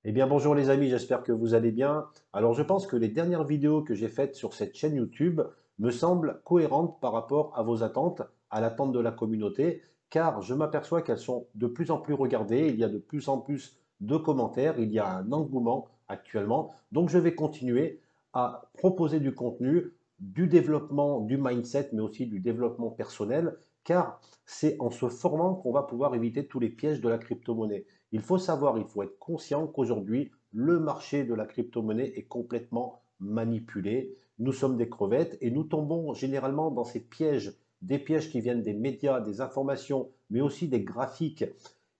Eh bien bonjour les amis, j'espère que vous allez bien. Alors je pense que les dernières vidéos que j'ai faites sur cette chaîne YouTube me semblent cohérentes par rapport à vos attentes, à l'attente de la communauté, car je m'aperçois qu'elles sont de plus en plus regardées, il y a de plus en plus de commentaires, il y a un engouement actuellement. Donc je vais continuer à proposer du contenu, du développement du mindset, mais aussi du développement personnel, car c'est en se formant qu'on va pouvoir éviter tous les pièges de la crypto-monnaie. Il faut savoir, il faut être conscient qu'aujourd'hui, le marché de la crypto-monnaie est complètement manipulé. Nous sommes des crevettes et nous tombons généralement dans ces pièges, des pièges qui viennent des médias, des informations, mais aussi des graphiques.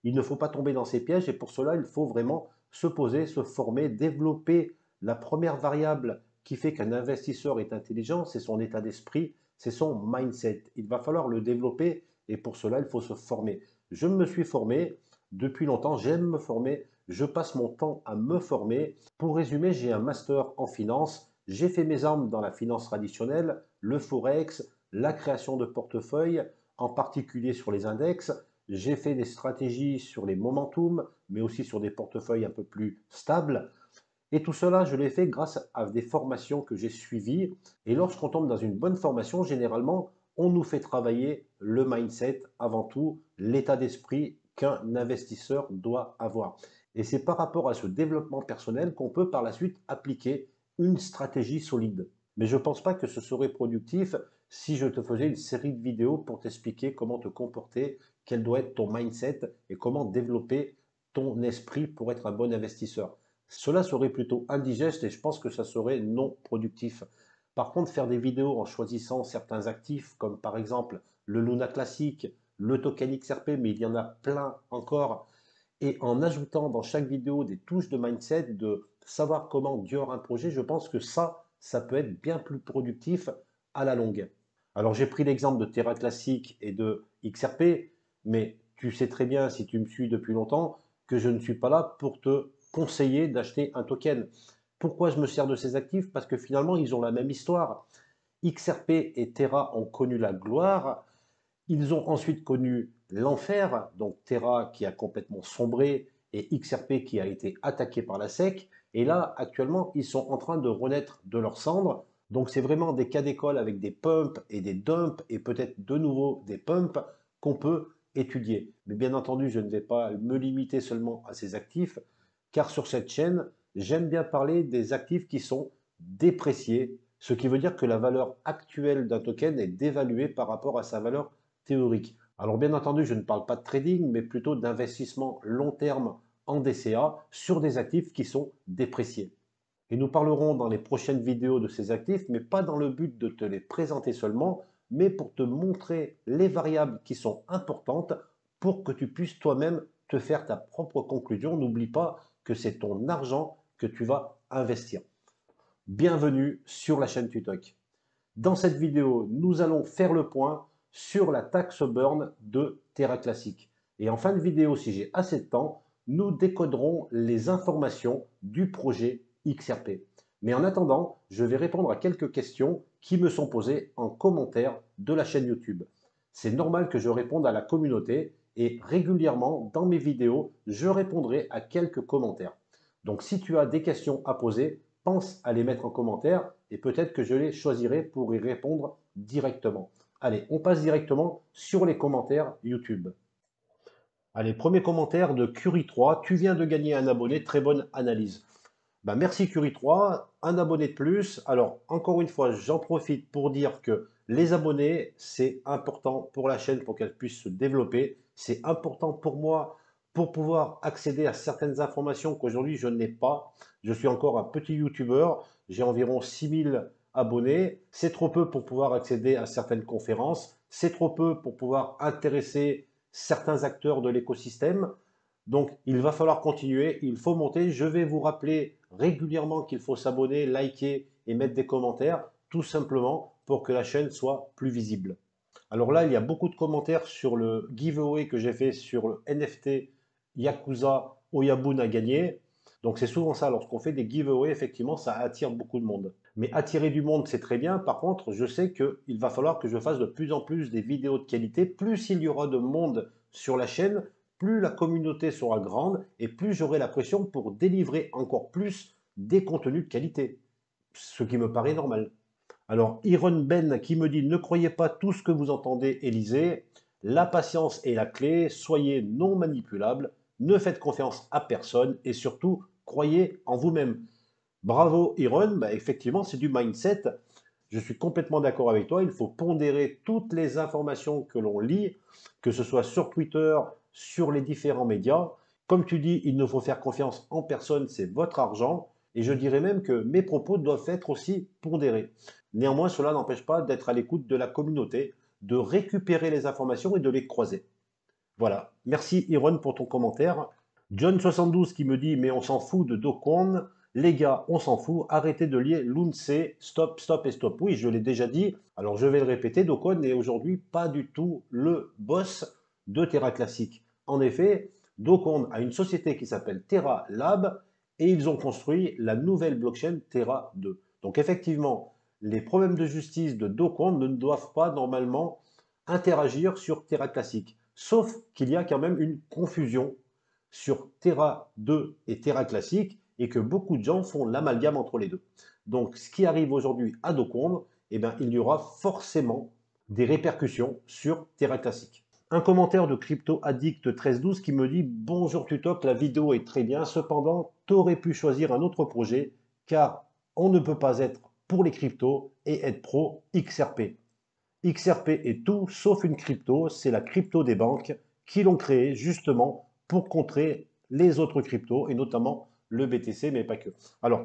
Il ne faut pas tomber dans ces pièges et pour cela, il faut vraiment se poser, se former, développer la première variable qui fait qu'un investisseur est intelligent, c'est son état d'esprit, c'est son mindset. Il va falloir le développer et pour cela, il faut se former. Je me suis formé depuis longtemps, j'aime me former, je passe mon temps à me former. Pour résumer, j'ai un master en finance, j'ai fait mes armes dans la finance traditionnelle, le forex, la création de portefeuilles, en particulier sur les index. J'ai fait des stratégies sur les momentum, mais aussi sur des portefeuilles un peu plus stables. Et tout cela, je l'ai fait grâce à des formations que j'ai suivies. Et lorsqu'on tombe dans une bonne formation, généralement, on nous fait travailler le mindset avant tout, l'état d'esprit qu'un investisseur doit avoir. Et c'est par rapport à ce développement personnel qu'on peut par la suite appliquer une stratégie solide. Mais je ne pense pas que ce serait productif si je te faisais une série de vidéos pour t'expliquer comment te comporter, quel doit être ton mindset et comment développer ton esprit pour être un bon investisseur. Cela serait plutôt indigeste et je pense que ça serait non productif. Par contre, faire des vidéos en choisissant certains actifs, comme par exemple le Luna classique, le token XRP, mais il y en a plein encore, et en ajoutant dans chaque vidéo des touches de mindset, de savoir comment durer un projet, je pense que ça peut être bien plus productif à la longue. Alors j'ai pris l'exemple de Terra Classic et de XRP, mais tu sais très bien, si tu me suis depuis longtemps, que je ne suis pas là pour te conseiller d'acheter un token. Pourquoi je me sers de ces actifs? Parce que finalement, ils ont la même histoire. XRP et Terra ont connu la gloire, ils ont ensuite connu l'enfer, donc Terra qui a complètement sombré et XRP qui a été attaqué par la SEC. Et là, actuellement, ils sont en train de renaître de leurs cendres. Donc c'est vraiment des cas d'école avec des pumps et des dumps et peut-être de nouveau des pumps qu'on peut étudier. Mais bien entendu, je ne vais pas me limiter seulement à ces actifs, car sur cette chaîne, j'aime bien parler des actifs qui sont dépréciés, ce qui veut dire que la valeur actuelle d'un token est dévaluée par rapport à sa valeur théorique. Alors bien entendu, je ne parle pas de trading, mais plutôt d'investissement long terme en DCA sur des actifs qui sont dépréciés. Et nous parlerons dans les prochaines vidéos de ces actifs, mais pas dans le but de te les présenter seulement, mais pour te montrer les variables qui sont importantes pour que tu puisses toi-même te faire ta propre conclusion. N'oublie pas que c'est ton argent que tu vas investir. Bienvenue sur la chaîne Tutok. Dans cette vidéo, nous allons faire le point sur la taxe burn de Terra Classic. Et en fin de vidéo, si j'ai assez de temps, nous décoderons les informations du projet XRP. Mais en attendant, je vais répondre à quelques questions qui me sont posées en commentaire de la chaîne YouTube. C'est normal que je réponde à la communauté et régulièrement dans mes vidéos, je répondrai à quelques commentaires. Donc si tu as des questions à poser, pense à les mettre en commentaire et peut-être que je les choisirai pour y répondre directement. Allez, on passe directement sur les commentaires YouTube. Allez, premier commentaire de Curie3. Tu viens de gagner un abonné, très bonne analyse. Ben, merci Curie3, un abonné de plus. Alors, encore une fois, j'en profite pour dire que les abonnés, c'est important pour la chaîne pour qu'elle puisse se développer. C'est important pour moi pour pouvoir accéder à certaines informations qu'aujourd'hui je n'ai pas. Je suis encore un petit YouTuber, j'ai environ 6000 abonnés. C'est trop peu pour pouvoir accéder à certaines conférences. C'est trop peu pour pouvoir intéresser certains acteurs de l'écosystème. Donc, il va falloir continuer, il faut monter. Je vais vous rappeler régulièrement qu'il faut s'abonner, liker et mettre des commentaires, tout simplement pour que la chaîne soit plus visible. Alors là, il y a beaucoup de commentaires sur le giveaway que j'ai fait sur le NFT Yakuza Oyabun à gagner. Donc c'est souvent ça, lorsqu'on fait des giveaways, effectivement, ça attire beaucoup de monde. Mais attirer du monde, c'est très bien. Par contre, je sais qu'il va falloir que je fasse de plus en plus des vidéos de qualité. Plus il y aura de monde sur la chaîne, plus la communauté sera grande et plus j'aurai la pression pour délivrer encore plus des contenus de qualité, ce qui me paraît normal. Alors, Iron Ben qui me dit « Ne croyez pas tout ce que vous entendez, Élysée. La patience est la clé. Soyez non manipulables. Ne faites confiance à personne. Et surtout, croyez en vous-même. » Bravo, Iron. Bah, effectivement, c'est du mindset. Je suis complètement d'accord avec toi. Il faut pondérer toutes les informations que l'on lit, que ce soit sur Twitter, sur les différents médias. Comme tu dis, il ne faut faire confiance en personne. C'est votre argent. Et je dirais même que mes propos doivent être aussi pondérés. Néanmoins, cela n'empêche pas d'être à l'écoute de la communauté, de récupérer les informations et de les croiser. Voilà. Merci Iron pour ton commentaire. John72 qui me dit « Mais on s'en fout de Do Kwon. Les gars, on s'en fout. Arrêtez de lier Lunce. Stop, stop et stop. » Oui, je l'ai déjà dit. Alors je vais le répéter. Do Kwon n'est aujourd'hui pas du tout le boss de Terra Classic. En effet, Do Kwon a une société qui s'appelle Terra Lab et ils ont construit la nouvelle blockchain Terra 2. Donc effectivement, les problèmes de justice de Do Kwon ne doivent pas normalement interagir sur Terra Classic. Sauf qu'il y a quand même une confusion sur Terra 2 et Terra Classic et que beaucoup de gens font l'amalgame entre les deux. Donc ce qui arrive aujourd'hui à Do Kwon, eh bien, il y aura forcément des répercussions sur Terra Classic. Un commentaire de Crypto Addict 1312 qui me dit « Bonjour Tutok, la vidéo est très bien, cependant, tu aurais pu choisir un autre projet car on ne peut pas être pour les cryptos et être pro XRP. XRP est tout sauf une crypto, c'est la crypto des banques qui l'ont créée justement pour contrer les autres cryptos et notamment le BTC, mais pas que. » Alors,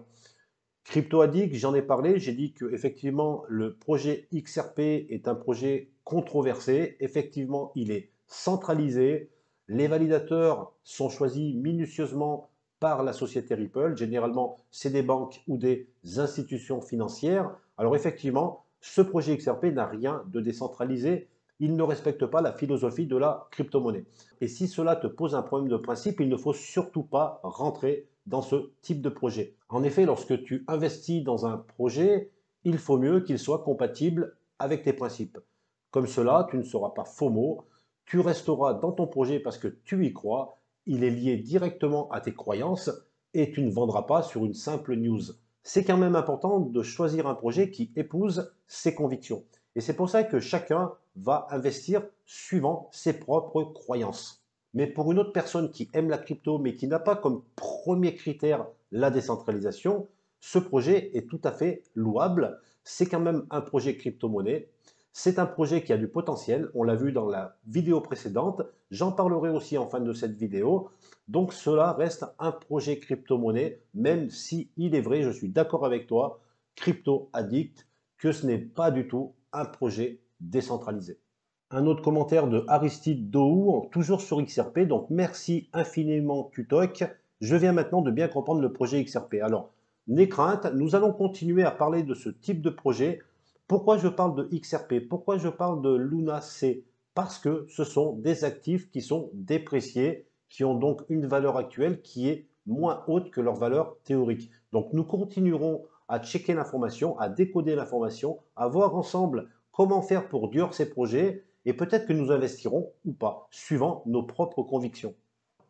Crypto Addict, j'en ai parlé, j'ai dit que effectivement le projet XRP est un projet controversé. Effectivement, il est centralisé. Les validateurs sont choisis minutieusement par la société Ripple. Généralement, c'est des banques ou des institutions financières. Alors effectivement, ce projet XRP n'a rien de décentralisé. Il ne respecte pas la philosophie de la crypto-monnaie. Et si cela te pose un problème de principe, il ne faut surtout pas rentrer dans ce type de projet. En effet, lorsque tu investis dans un projet, il faut mieux qu'il soit compatible avec tes principes. Comme cela, tu ne seras pas FOMO, tu resteras dans ton projet parce que tu y crois, il est lié directement à tes croyances et tu ne vendras pas sur une simple news. C'est quand même important de choisir un projet qui épouse ses convictions. Et c'est pour ça que chacun va investir suivant ses propres croyances. Mais pour une autre personne qui aime la crypto, mais qui n'a pas comme premier critère la décentralisation, ce projet est tout à fait louable. C'est quand même un projet crypto-monnaie. C'est un projet qui a du potentiel. On l'a vu dans la vidéo précédente. J'en parlerai aussi en fin de cette vidéo. Donc cela reste un projet crypto-monnaie, même si il est vrai, je suis d'accord avec toi, Crypto Addict, que ce n'est pas du tout un projet décentralisé. Un autre commentaire de Aristide Dohou, toujours sur XRP. Donc, merci infiniment, Tutok. Je viens maintenant de bien comprendre le projet XRP. Alors, n'aie crainte, nous allons continuer à parler de ce type de projet. Pourquoi je parle de XRP? Pourquoi je parle de Luna C? Parce que ce sont des actifs qui sont dépréciés, qui ont donc une valeur actuelle qui est moins haute que leur valeur théorique. Donc, nous continuerons à checker l'information, à décoder l'information, à voir ensemble comment faire pour dur ces projets et peut-être que nous investirons ou pas, suivant nos propres convictions.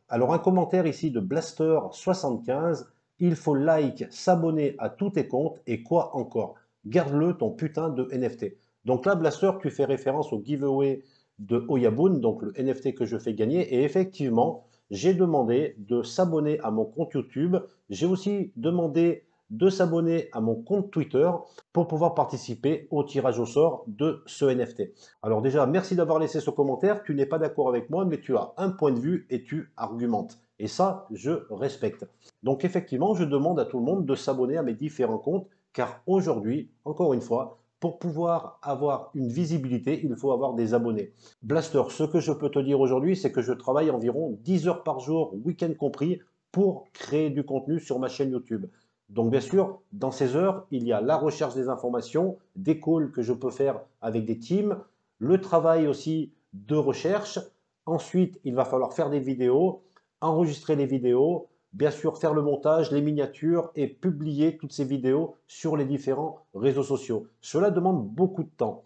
Alors un commentaire ici de Blaster75, il faut like, s'abonner à tous tes comptes et quoi encore? Garde-le ton putain de NFT. Donc là Blaster, tu fais référence au giveaway de Oyabun, donc le NFT que je fais gagner et effectivement, j'ai demandé de s'abonner à mon compte YouTube, j'ai aussi demandé de s'abonner à mon compte Twitter pour pouvoir participer au tirage au sort de ce NFT. Alors déjà, merci d'avoir laissé ce commentaire. Tu n'es pas d'accord avec moi, mais tu as un point de vue et tu argumentes. Et ça, je respecte. Donc effectivement, je demande à tout le monde de s'abonner à mes différents comptes, car aujourd'hui, encore une fois, pour pouvoir avoir une visibilité, il faut avoir des abonnés. Blaster, ce que je peux te dire aujourd'hui, c'est que je travaille environ 10 heures par jour, week-end compris, pour créer du contenu sur ma chaîne YouTube. Donc bien sûr, dans ces heures, il y a la recherche des informations, des calls que je peux faire avec des teams, le travail aussi de recherche. Ensuite, il va falloir faire des vidéos, enregistrer les vidéos, bien sûr faire le montage, les miniatures et publier toutes ces vidéos sur les différents réseaux sociaux. Cela demande beaucoup de temps.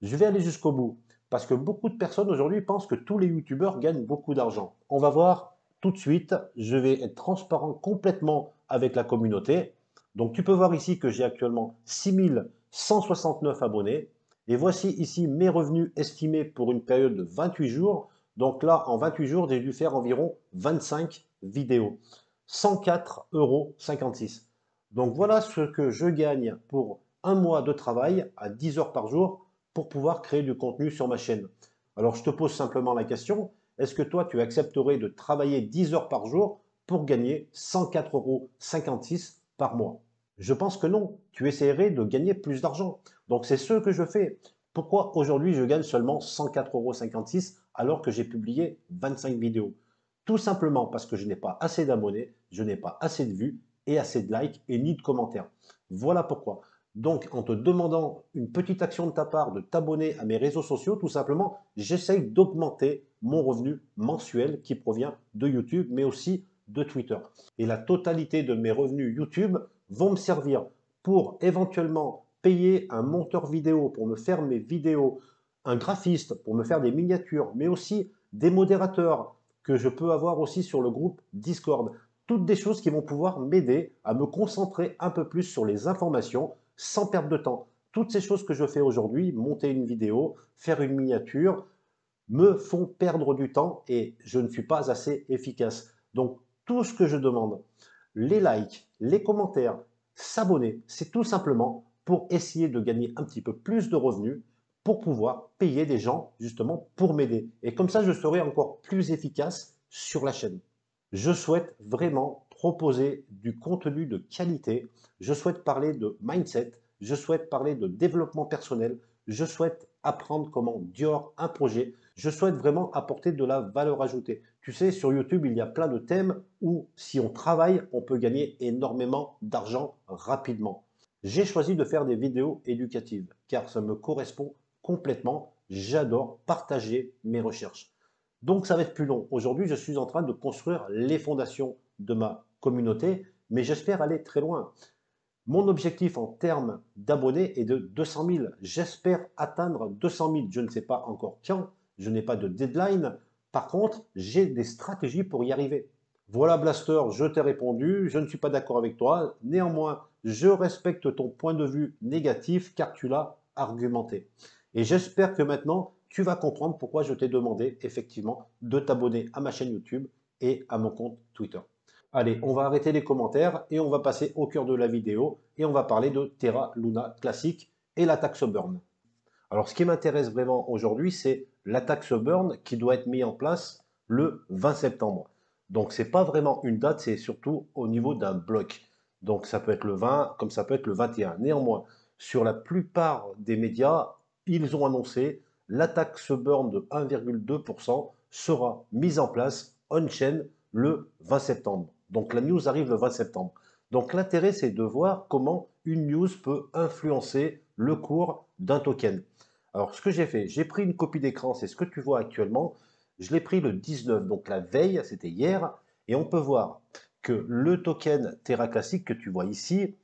Je vais aller jusqu'au bout parce que beaucoup de personnes aujourd'hui pensent que tous les youtubeurs gagnent beaucoup d'argent. On va voir tout de suite, je vais être transparent complètement avec la communauté. Donc tu peux voir ici que j'ai actuellement 6169 abonnés. Et voici ici mes revenus estimés pour une période de 28 jours. Donc là, en 28 jours, j'ai dû faire environ 25 vidéos. 104,56 €. Donc voilà ce que je gagne pour un mois de travail à 10 heures par jour pour pouvoir créer du contenu sur ma chaîne. Alors je te pose simplement la question, est-ce que toi tu accepterais de travailler 10 heures par jour pour gagner 104,56 € par mois? Je pense que non, tu essaierais de gagner plus d'argent. Donc c'est ce que je fais. Pourquoi aujourd'hui je gagne seulement 104,56 € alors que j'ai publié 25 vidéos? Tout simplement parce que je n'ai pas assez d'abonnés, je n'ai pas assez de vues et assez de likes et ni de commentaires. Voilà pourquoi. Donc, en te demandant une petite action de ta part de t'abonner à mes réseaux sociaux, tout simplement, j'essaye d'augmenter mon revenu mensuel qui provient de YouTube, mais aussi de Twitter. Et la totalité de mes revenus YouTube vont me servir pour éventuellement payer un monteur vidéo pour me faire mes vidéos, un graphiste pour me faire des miniatures, mais aussi des modérateurs que je peux avoir aussi sur le groupe Discord. Toutes des choses qui vont pouvoir m'aider à me concentrer un peu plus sur les informations sans perdre de temps. Toutes ces choses que je fais aujourd'hui, monter une vidéo, faire une miniature, me font perdre du temps et je ne suis pas assez efficace. Donc tout ce que je demande, les likes, les commentaires, s'abonner, c'est tout simplement pour essayer de gagner un petit peu plus de revenus pour pouvoir payer des gens justement pour m'aider. Et comme ça, je serai encore plus efficace sur la chaîne. Je souhaite vraiment proposer du contenu de qualité. Je souhaite parler de mindset. Je souhaite parler de développement personnel. Je souhaite apprendre comment Dior un projet. Je souhaite vraiment apporter de la valeur ajoutée. Tu sais, sur YouTube, il y a plein de thèmes où si on travaille, on peut gagner énormément d'argent rapidement. J'ai choisi de faire des vidéos éducatives car ça me correspond complètement. J'adore partager mes recherches. Donc ça va être plus long. Aujourd'hui, je suis en train de construire les fondations de ma communauté, mais j'espère aller très loin. Mon objectif en termes d'abonnés est de 200 000. J'espère atteindre 200 000. Je ne sais pas encore quand, je n'ai pas de deadline. Par contre, j'ai des stratégies pour y arriver. Voilà Blaster, je t'ai répondu, je ne suis pas d'accord avec toi. Néanmoins, je respecte ton point de vue négatif car tu l'as argumenté. Et j'espère que maintenant, tu vas comprendre pourquoi je t'ai demandé effectivement de t'abonner à ma chaîne YouTube et à mon compte Twitter. Allez, on va arrêter les commentaires et on va passer au cœur de la vidéo et on va parler de Terra Luna Classic et la taxe burn. Alors, ce qui m'intéresse vraiment aujourd'hui, c'est la taxe burn qui doit être mise en place le 20 septembre. Donc, ce n'est pas vraiment une date, c'est surtout au niveau d'un bloc. Donc, ça peut être le 20, comme ça peut être le 21. Néanmoins, sur la plupart des médias, ils ont annoncé la taxe burn de 1,2% sera mise en place on-chain le 20 septembre. Donc, la news arrive le 20 septembre. Donc, l'intérêt, c'est de voir comment une news peut influencer le cours d'un token. Alors, ce que j'ai fait, j'ai pris une copie d'écran, c'est ce que tu vois actuellement. Je l'ai pris le 19, donc la veille, c'était hier, et on peut voir que le token Terra Classic que tu vois ici,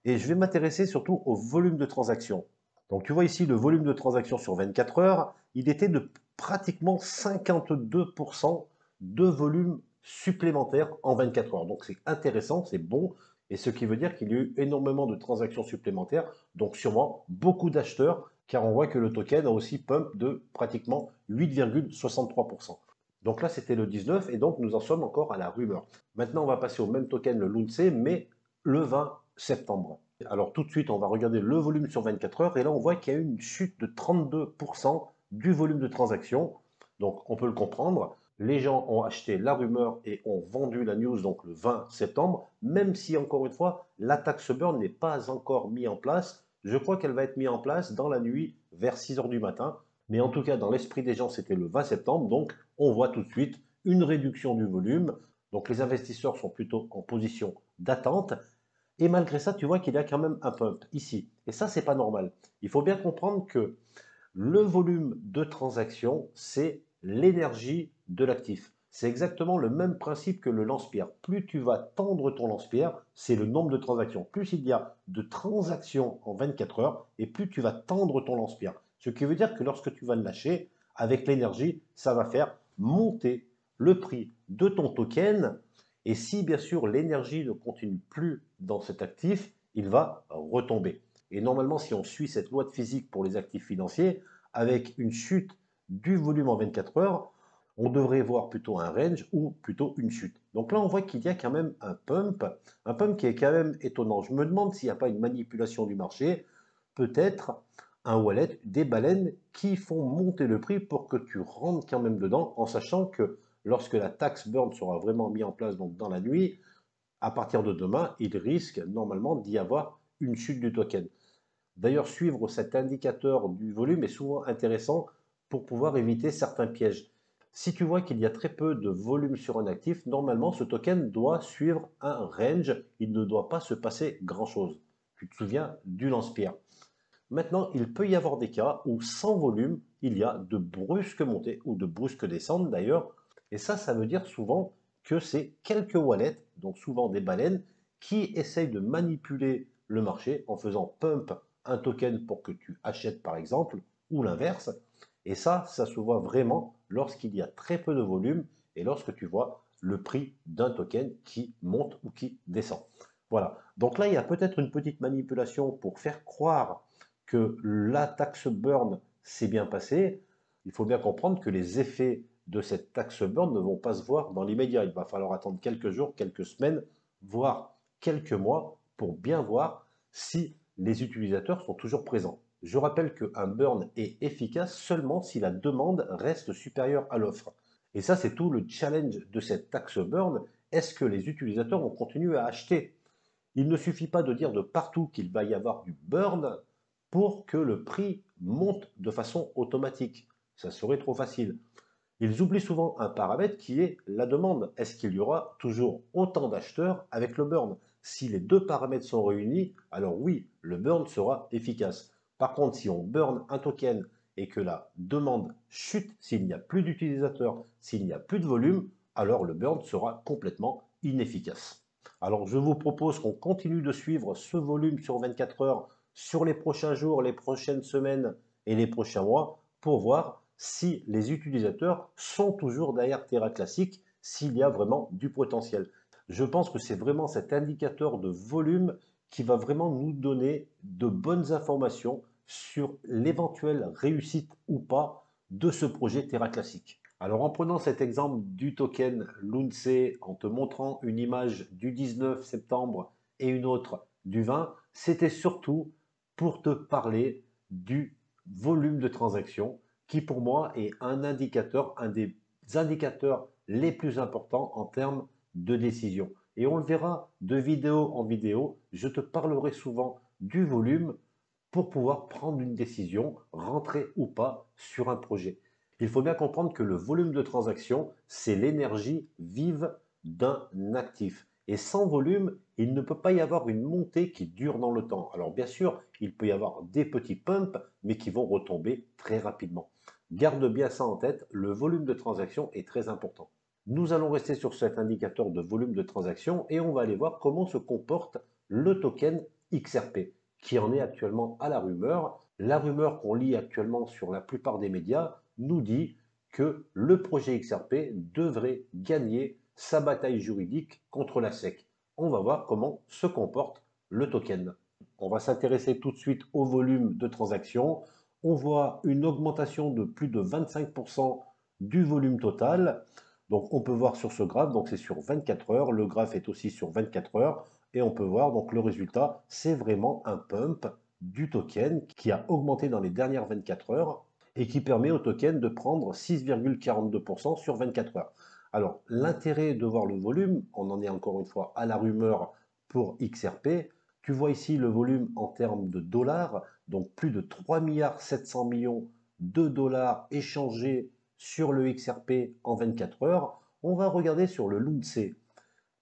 et je vais m'intéresser surtout au volume de transactions. Donc, tu vois ici le volume de transactions sur 24 heures, il était de pratiquement 52% de volume supplémentaire en 24 heures. Donc, c'est intéressant, c'est bon, et ce qui veut dire qu'il y a eu énormément de transactions supplémentaires, donc sûrement beaucoup d'acheteurs, car on voit que le token a aussi pump de pratiquement 8,63%. Donc là, c'était le 19 et donc nous en sommes encore à la rumeur. Maintenant, on va passer au même token, le Lunce, mais le 20 septembre. Alors tout de suite, on va regarder le volume sur 24 heures et là, on voit qu'il y a eu une chute de 32% du volume de transactions. Donc on peut le comprendre. Les gens ont acheté la rumeur et ont vendu la news donc le 20 septembre, même si encore une fois, la taxe burn n'est pas encore mise en place. Je crois qu'elle va être mise en place dans la nuit vers 6 heures du matin. Mais en tout cas, dans l'esprit des gens, c'était le 20 septembre. Donc, on voit tout de suite une réduction du volume. Donc, les investisseurs sont plutôt en position d'attente. Et malgré ça, tu vois qu'il y a quand même un pump ici. Et ça, c'est pas normal. Il faut bien comprendre que le volume de transaction, c'est l'énergie de l'actif. C'est exactement le même principe que le lance-pierre. Plus tu vas tendre ton lance-pierre, c'est le nombre de transactions. Plus il y a de transactions en 24 heures, et plus tu vas tendre ton lance-pierre. Ce qui veut dire que lorsque tu vas le lâcher, avec l'énergie, ça va faire monter le prix de ton token. Et si bien sûr l'énergie ne continue plus dans cet actif, il va retomber. Et normalement, si on suit cette loi de physique pour les actifs financiers, avec une chute du volume en 24 heures, on devrait voir plutôt un range ou plutôt une chute. Donc là, on voit qu'il y a quand même un pump qui est quand même étonnant. Je me demande s'il n'y a pas une manipulation du marché, peut-être un wallet, des baleines qui font monter le prix pour que tu rentres quand même dedans, en sachant que lorsque la taxe burn sera vraiment mise en place donc dans la nuit, à partir de demain, il risque normalement d'y avoir une chute du token. D'ailleurs, suivre cet indicateur du volume est souvent intéressant pour pouvoir éviter certains pièges. Si tu vois qu'il y a très peu de volume sur un actif, normalement ce token doit suivre un range, il ne doit pas se passer grand-chose. Tu te souviens du lance-pierre. Maintenant, il peut y avoir des cas où sans volume, il y a de brusques montées ou de brusques descentes d'ailleurs. Et ça veut dire souvent que c'est quelques wallets, donc souvent des baleines, qui essayent de manipuler le marché en faisant pump un token pour que tu achètes par exemple, ou l'inverse. Et ça se voit vraiment lorsqu'il y a très peu de volume et lorsque tu vois le prix d'un token qui monte ou qui descend. Voilà. Donc là, il y a peut-être une petite manipulation pour faire croire que la taxe burn s'est bien passée. Il faut bien comprendre que les effets de cette taxe burn ne vont pas se voir dans l'immédiat. Il va falloir attendre quelques jours, quelques semaines, voire quelques mois pour bien voir si les utilisateurs sont toujours présents. Je rappelle qu'un burn est efficace seulement si la demande reste supérieure à l'offre. Et ça, c'est tout le challenge de cette taxe burn. Est-ce que les utilisateurs vont continuer à acheter? Il ne suffit pas de dire de partout qu'il va y avoir du burn pour que le prix monte de façon automatique. Ça serait trop facile. Ils oublient souvent un paramètre qui est la demande. Est-ce qu'il y aura toujours autant d'acheteurs avec le burn? Si les deux paramètres sont réunis, alors oui, le burn sera efficace. Par contre, si on burn un token et que la demande chute, s'il n'y a plus d'utilisateurs, s'il n'y a plus de volume, alors le burn sera complètement inefficace. Alors je vous propose qu'on continue de suivre ce volume sur 24 heures sur les prochains jours, les prochaines semaines et les prochains mois pour voir si les utilisateurs sont toujours derrière Terra Classic, s'il y a vraiment du potentiel. Je pense que c'est vraiment cet indicateur de volume qui va vraiment nous donner de bonnes informations sur l'éventuelle réussite ou pas de ce projet Terra Classic. Alors en prenant cet exemple du token Lunce, en te montrant une image du 19 septembre et une autre du 20, c'était surtout pour te parler du volume de transactions qui pour moi est un indicateur, un des indicateurs les plus importants en termes de décision. Et on le verra de vidéo en vidéo, je te parlerai souvent du volume pour pouvoir prendre une décision, rentrer ou pas sur un projet. Il faut bien comprendre que le volume de transaction, c'est l'énergie vive d'un actif. Et sans volume, il ne peut pas y avoir une montée qui dure dans le temps. Alors bien sûr, il peut y avoir des petits pumps, mais qui vont retomber très rapidement. Garde bien ça en tête, le volume de transaction est très important. Nous allons rester sur cet indicateur de volume de transaction et on va aller voir comment se comporte le token XRP, qui en est actuellement à la rumeur. La rumeur qu'on lit actuellement sur la plupart des médias nous dit que le projet XRP devrait gagner sa bataille juridique contre la SEC. On va voir comment se comporte le token. On va s'intéresser tout de suite au volume de transactions. On voit une augmentation de plus de 25% du volume total. Donc on peut voir sur ce graphe, donc c'est sur 24 heures, le graphe est aussi sur 24 heures, et on peut voir donc le résultat, c'est vraiment un pump du token qui a augmenté dans les dernières 24 heures et qui permet au token de prendre 6,42% sur 24 heures. Alors, l'intérêt de voir le volume, on en est encore une fois à la rumeur pour XRP. Tu vois ici le volume en termes de dollars, donc plus de 3 milliards 700 millions de dollars échangés sur le XRP en 24 heures. On va regarder sur le LUNC.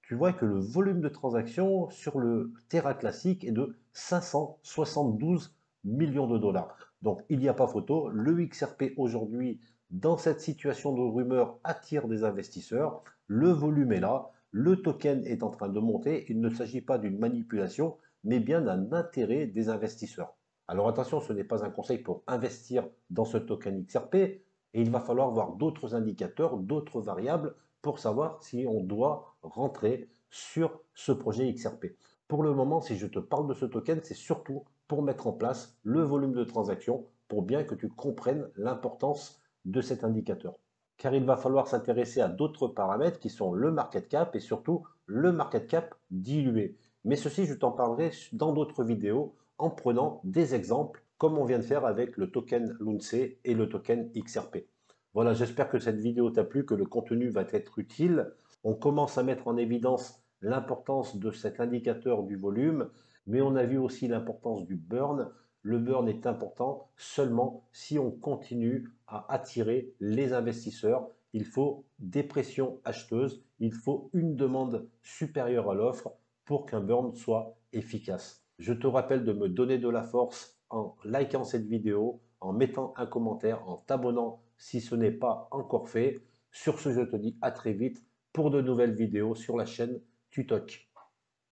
Tu vois que le volume de transaction sur le Terra classique est de 572 millions de dollars. Donc il n'y a pas photo, le XRP aujourd'hui, dans cette situation de rumeur, attire des investisseurs, le volume est là, le token est en train de monter, il ne s'agit pas d'une manipulation, mais bien d'un intérêt des investisseurs. Alors attention, ce n'est pas un conseil pour investir dans ce token XRP et il va falloir voir d'autres indicateurs, d'autres variables pour savoir si on doit rentrer sur ce projet XRP. Pour le moment, si je te parle de ce token, c'est surtout pour mettre en place le volume de transactions pour bien que tu comprennes l'importance de cet indicateur. Car il va falloir s'intéresser à d'autres paramètres qui sont le market cap et surtout le market cap dilué. Mais ceci, je t'en parlerai dans d'autres vidéos en prenant des exemples comme on vient de faire avec le token LUNCE et le token XRP. Voilà, j'espère que cette vidéo t'a plu, que le contenu va être utile. On commence à mettre en évidence l'importance de cet indicateur du volume, mais on a vu aussi l'importance du burn. Le burn est important seulement si on continue à attirer les investisseurs. Il faut des pressions acheteuses, il faut une demande supérieure à l'offre pour qu'un burn soit efficace. Je te rappelle de me donner de la force en likant cette vidéo, en mettant un commentaire, en t'abonnant si ce n'est pas encore fait. Sur ce, je te dis à très vite pour de nouvelles vidéos sur la chaîne Tutoc.